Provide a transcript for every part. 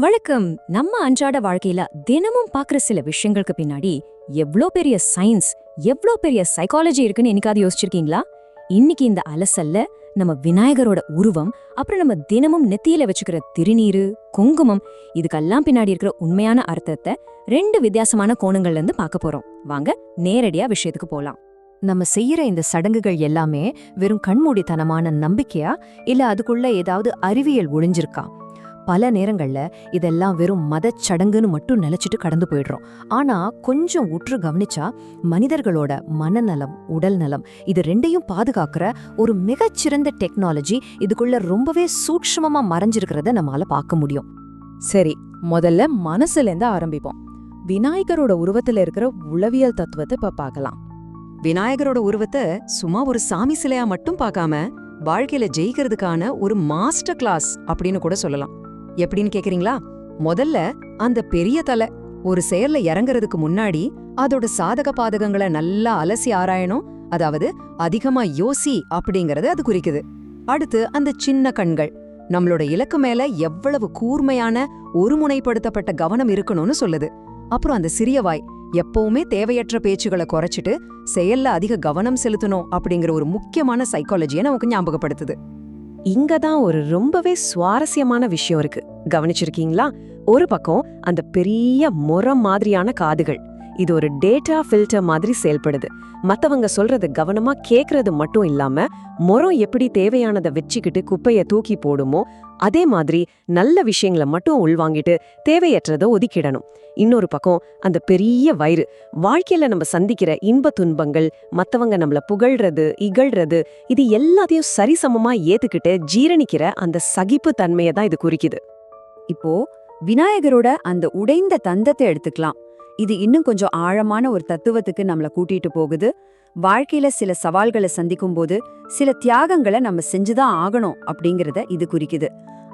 வணக்கம். நம்ம அன்றாட வாழ்க்கையில தினமும் பாக்குற சில விஷயங்களுக்கு பின்னாடி எவ்ளோ பெரிய சயின்ஸ், எவ்ளோ பெரிய சைக்காலஜி இருக்குன்னு என்னைக்காவது யோசிச்சிருக்கீங்களா? இன்னைக்கு இந்த அலசல்ல நம்ம விநாயகரோட உருவம், அப்புறம் நம்ம தினமும் நெத்தியில வச்சுக்கிற திருநீரு, குங்குமம், இதுக்கெல்லாம் பின்னாடி இருக்கிற உண்மையான அர்த்தத்தை ரெண்டு வித்தியாசமான கோணங்கள்ல இருந்து பார்க்க போறோம். வாங்க நேரடியா விஷயத்துக்கு போலாம். நம்ம செய்யற இந்த சடங்குகள் எல்லாமே வெறும் கண்மூடித்தனமான நம்பிக்கையா இல்ல அதுக்குள்ள ஏதாவது அறிவியல் ஒளிஞ்சிருக்கா? பல நேரங்கள்ல இதெல்லாம் வெறும் மதச் சடங்குன்னு மட்டும் நினைச்சிட்டு கடந்து போயிடுறோம். ஆனா கொஞ்சம் உற்று கவனிச்சா மனிதர்களோட மனநலம், உடல் நலம் இது ரெண்டையும் பாதுகாக்கிற ஒரு மிகச்சிறந்த டெக்னாலஜி இதுக்குள்ள ரொம்பவே சூட்சுமமா மறைஞ்சிருக்கிறத நம்மால பார்க்க முடியும். சரி, முதல்ல மனசுல இருந்து ஆரம்பிப்போம். விநாயகரோட உருவத்துல இருக்கிற உளவியல் தத்துவத்தை இப்ப பார்க்கலாம். விநாயகரோட உருவத்தை சும்மா ஒரு சாமி சிலையா மட்டும் பார்க்காம வாழ்க்கையில ஜெயிக்கிறதுக்கான ஒரு மாஸ்டர் கிளாஸ் அப்படின்னு கூட சொல்லலாம். எப்படின்னு கேக்குறீங்களா? முதல்ல அந்த பெரிய தலை ஒரு செயல்ல இறங்குறதுக்கு முன்னாடி அதோட சாதக பாதகங்களை நல்லா அலசி ஆராயணும். அதாவது அதிகமா யோசி அப்படிங்கறது அது குறிக்குது. அடுத்து அந்த சின்ன கண்கள் நம்மளோட இலக்கு மேல எவ்வளவு கூர்மையான ஒருமுனைப்படுத்தப்பட்ட கவனம் இருக்கணும்னு சொல்லுது. அப்புறம் அந்த சிறிய வாய் எப்பவுமே தேவையற்ற பேச்சுகளை குறைச்சிட்டு செயல்ல அதிக கவனம் செலுத்தணும் அப்படிங்கிற ஒரு முக்கியமான சைக்காலஜியை நமக்கு ஞாபகப்படுத்துது. இங்கதான் ஒரு ரொம்பவே சுவாரஸ்யமான விஷயம் இருக்கு. கவனிச்சிருக்கீங்களா? ஒரு பக்கம் அந்த பெரிய முறம் மாதிரியான காதுகள், இது ஒரு டேட்டா ஃபில்டர் மாதிரி செயல்படுது. மத்தவங்க சொல்றது கவனமா கேக்குறது மட்டும் இல்லாம முறம் எப்படி தேவையானதை வச்சுக்கிட்டு குப்பைய தூக்கி போடுமோ அதே மாதிரி நல்ல விஷயங்களை மட்டும் உள்வாங்கிட்டு தேவையற்றதை ஒதுக்கிடணும். இன்னொரு பக்கம் அந்த பெரிய வயிறு, வாழ்க்கையில நம்ம சந்திக்கிற இன்ப துன்பங்கள், மத்தவங்க நம்மள புகழ்றது, இகழ்றது, இது எல்லாத்தையும் சரிசமமா ஏத்துக்கிட்டு ஜீரணிக்கிற அந்த சகிப்பு தன்மையை தான் இது குறிக்குது. இப்போ விநாயகரோட அந்த உடைந்த தந்தத்தை எடுத்துக்கலாம். இது இன்னும் கொஞ்சம் ஆழமான ஒரு தத்துவத்துக்கு நம்மள கூட்டிட்டு போகுது. வாழ்க்கையில சில சவால்களை சந்திக்கும் போது சில தியாகங்களை நம்ம செஞ்சுதான் ஆகணும் அப்படிங்கறத இது குறிக்குது.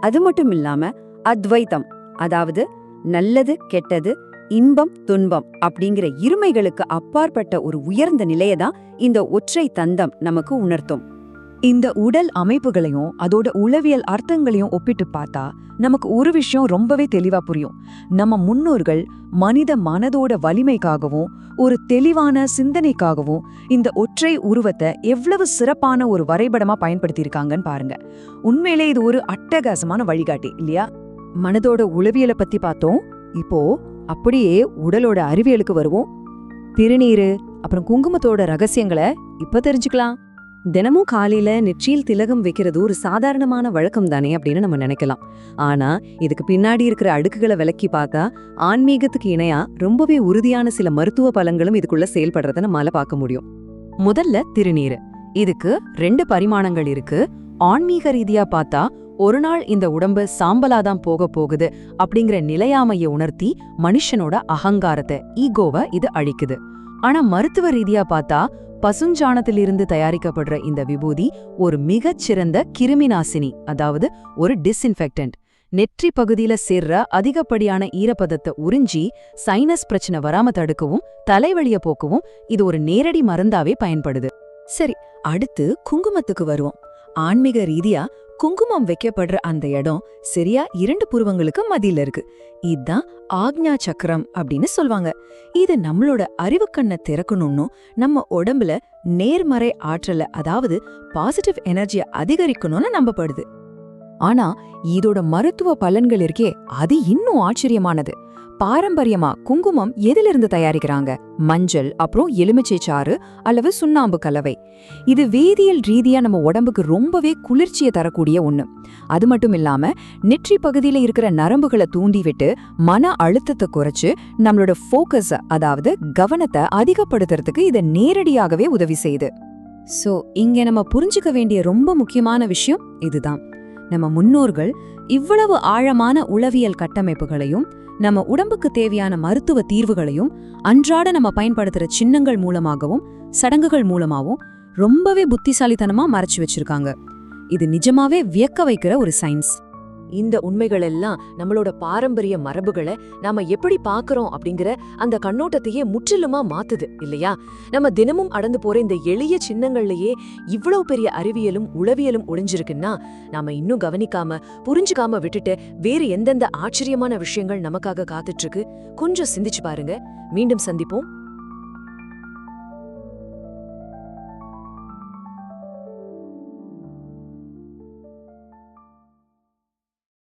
அது மட்டும் இல்லாம அத்வைத்தம், அதாவது நல்லது கெட்டது, இன்பம் துன்பம் அப்படிங்கிற இருமைகளுக்கு அப்பாற்பட்ட ஒரு உயர்ந்த நிலையை தான் இந்த ஒற்றை தந்தம் நமக்கு உணர்த்தும். இந்த உடல் அமைப்புகளையும் அதோட உளவியல் அர்த்தங்களையும் ஒப்பிட்டு பார்த்தா நமக்கு ஒரு விஷயம் ரொம்பவே தெளிவா புரியும். நம்ம முன்னோர்கள் மனித மனதோட வலிமைக்காகவும் ஒரு தெளிவான சிந்தனைக்காகவும் இந்த ஒற்றை உருவத்தை எவ்வளவு சிறப்பான ஒரு வரைபடமா பயன்படுத்தியிருக்காங்கன்னு பாருங்க. உண்மையிலே இது ஒரு அட்டகாசமான வழிகாட்டி இல்லையா? மனதோட உளவியலை பத்தி பார்த்தோம். இப்போ அப்படியே உடலோட அறிவியலுக்கு வருவோம். திருநீரு அப்புறம் குங்குமத்தோட ரகசியங்களை இப்ப தெரிஞ்சுக்கலாம். தினமும் காலையில நெற்றியில் திலகம் வைக்கிறது ஒரு சாதாரணமான வழக்கம் தானே அப்படின்னு நம்ம நினைக்கலாம். ஆனா இதுக்கு பின்னாடி இருக்கிற அடுக்குகளை விலக்கி பார்த்தா ஆன்மீகத்துக்கு இணையா ரொம்பவே உறுதியான சில மருத்துவ பலன்களும் இதுக்குள்ள செயல்படுறத நம்மால பார்க்க முடியும். முதல்ல திருநீரு. இதுக்கு 2 பரிமாணங்கள் இருக்கு. ஆன்மீக ரீதியா பார்த்தா ஒரு நாள் இந்த உடம்பு சாம்பலாதான் போக போகுது அப்படிங்கிற நிலையாமைய உணர்த்தி மனுஷனோட அகங்காரத்தை, ஈகோவை இது அழிக்குது. ஆனா மருத்துவ ரீதியா பார்த்தா பசுஞ்சாணத்திலிருந்து தயாரிக்கப்படுற இந்த விபூதி ஒரு மிகச்சிறந்த கிருமிநாசினி, அதாவது ஒரு டிஸ்இன்ஃபெக்டன்ட். நெற்றி பகுதியில சேர்ற அதிகப்படியான ஈரப்பதத்தை உறிஞ்சி சைனஸ் பிரச்சனை வராம தடுக்கவும் தலைவலிய போக்கவும் இது ஒரு நேரடி மருந்தாவே பயன்படுது. சரி, அடுத்து குங்குமத்துக்கு வருவோம். ஆன்மீக ரீதியா குங்குமம் வைக்கப்படுற அந்த இடம் சரியா 2 புருவங்களுக்கு மத்தியில இருக்கு. இதுதான் ஆக்ஞா சக்கரம் அப்படின்னு சொல்வாங்க. இது நம்மளோட அறிவுக்கண்ணை திறக்கணும்னு நம்ம உடம்புல நேர்மறை ஆற்றலை, அதாவது பாசிட்டிவ் எனர்ஜியை அதிகரிக்கணும்னு நம்பப்படுது. ஆனா இதோட மருத்துவ பலன்கள் இருக்கே, அது இன்னும் ஆச்சரியமானது. பாரம்பரியமா குங்குமம் எதிலிருந்து தயாரிக்கிறாங்க? மஞ்சள், அப்புறம் எலுமிச்சை சாறு அல்லது சுண்ணாம்பு கலவை. இது வேதியியல் ரீதியா நம்ம உடம்புக்கு ரொம்பவே குளிர்ச்சியை தரக்கூடிய ஒண்ணு. அது மட்டும் இல்லாம நெற்றி பகுதியில இருக்கிற நரம்புகளை தூண்டி விட்டு மன அழுத்தத்தை குறைச்சு நம்மளோட ஃபோக்கஸ், அதாவது கவனத்தை அதிகப்படுத்துறதுக்கு இதை நேரடியாகவே உதவி செய்யுது. சோ இங்க நம்ம புரிஞ்சுக்க வேண்டிய ரொம்ப முக்கியமான விஷயம் இதுதான். நம்ம முன்னோர்கள் இவ்வளவு ஆழமான உளவியல் கட்டமைப்புகளையும் நம்ம உடம்புக்கு தேவையான மருத்துவ தீர்வுகளையும் அன்றாட நம்ம பயன்படுத்துற சின்னங்கள் மூலமாகவும் சடங்குகள் மூலமாகவும் ரொம்பவே புத்திசாலித்தனமா மறைச்சு வச்சிருக்காங்க. இது நிஜமாவே வியக்க வைக்கிற ஒரு சயின்ஸ். இந்த உண்மைகள் எல்லாம் நம்மளோட பாரம்பரிய மரபுகளை நாம எப்படி பாக்குறோம் அப்படிங்கிற அந்த கண்ணோட்டத்தையே முற்றிலுமா மாத்துது இல்லையா? நம்ம தினமும் அடந்து போற இந்த எளிய சின்னங்கள்லயே இவ்வளவு பெரிய அறிவியலும் உளவியலும் ஒளிஞ்சிருக்குன்னா நாம இன்னும் கவனிக்காம புரிஞ்சுக்காம விட்டுட்டு வேறு எந்தெந்த ஆச்சரியமான விஷயங்கள் நமக்காக காத்துட்டு இருக்கு கொஞ்சம் சிந்திச்சு பாருங்க. மீண்டும் சந்திப்போம்.